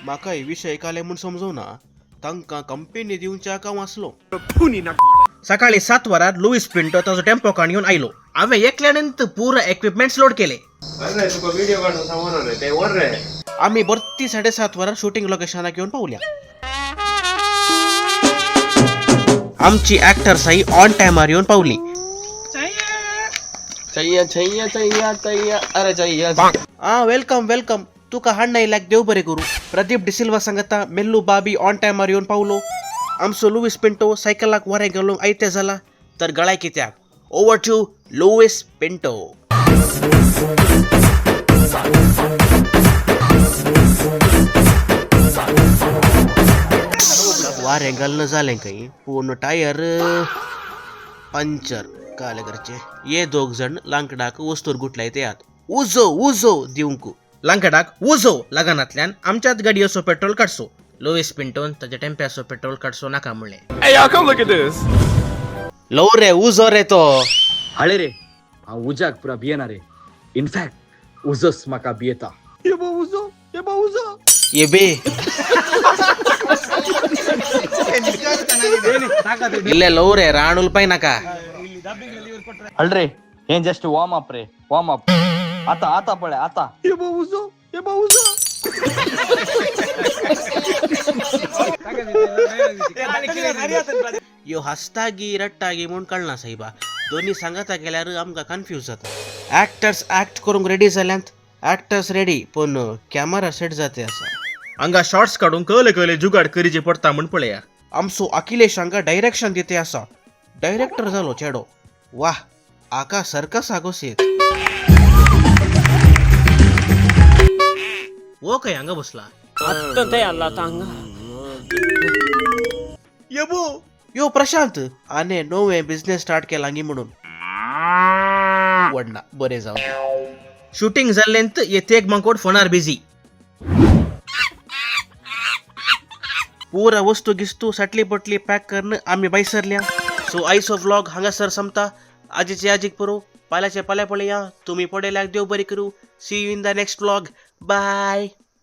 माका हे विषय काले म्हणून समजवना तांका कंपनी दिवच्या का वाचलो. सकाळी 7 वरात लुईस पिंटो ताजो टेम्पो काढून येऊन आयलो. हांवें एकल्यानंतर पूर्ण इक्विपमेंट्स लोड केले. आम्ही बरती 7:30 वरात शूटिंग लोकेशनाक येऊन पावल्या. आमची ऍक्टर साई ऑन टाइमर येऊन पावली. Welcome welcome. तुका हाड नाही लाग देव बरे करू. प्रदीप डिसिल्वा सांगता मेल्लू बाबी ऑन टाइमर येऊन पावलो. आमचो लुईस पिंटो सायकलाक वरे गेलो आयते झाला तर गळाय कित्याक. Over to Luis Pinto. वारे घालणं झाले काही पूर्ण टायर पंचर काले घरचे. ये दोग जण लांकडाक वस्तूर गुटलाय ते आत. उजो उजो दिवंकू लांकडाक उजो लगानातल्यान आमच्यात गाडी असो पेट्रोल काढसो. लुईस पिंटोन ताच्या टेम्प्याचो पेट्रोल काढसो नाका म्हणले. लो रे उजो रे तो. हळे रे हांव उज्याक पुरा भियेना रे. इनफॅक्ट उजस म्हाका भियेता. ये बे ಇಲ್ಲೇ ಲೋರೆ ರಾಣುಲ್ ಪೈ ನಕ ಅಲ್ರಿ ಏನ್ ಜಸ್ಟ್ ವಾರ್ಮ್ ಅಪ್ ರೀ ವಾರ್ಮ್ ಅಪ್. आता आता पळे आता यो हसतागी रट्टागी म्हणून कळना साहेबा. दोन्ही सांगता गेल्यार आमका कन्फ्यूज जाता. ऍक्टर्स ऍक्ट करूंक रेडी जाल्यांत. ऍक्टर्स रेडी पण कॅमेरा सेट जाते असा. हांगा शॉर्ट्स काढून कळले जुगाड करीचे पडता म्हण पळया. आमचो अखिलेश हांगा डायरेक्शन दिते असा. डायरेक्टर जालो चेडो. वाह आका सर्कस आगोसेत. वो काय हांगा बसला. यो प्रशांत आने नवे बिझनेस स्टार्ट केला गी म्हणून वडना बरे जाऊ. शूटिंग जाल्लेंत येते एक मंकोड फोनार बिझी. पूरा वस्तू गिस्तू सटली पटली पॅक करणं आम्ही बैसरल्या. सो आयसो व्लॉग हांगासर संपता. आजीचे आजीक परो पाल्याचे पाल्या पळया. तुम्ही पडेल्याक देव बरी करू. See you in the next vlog. Bye.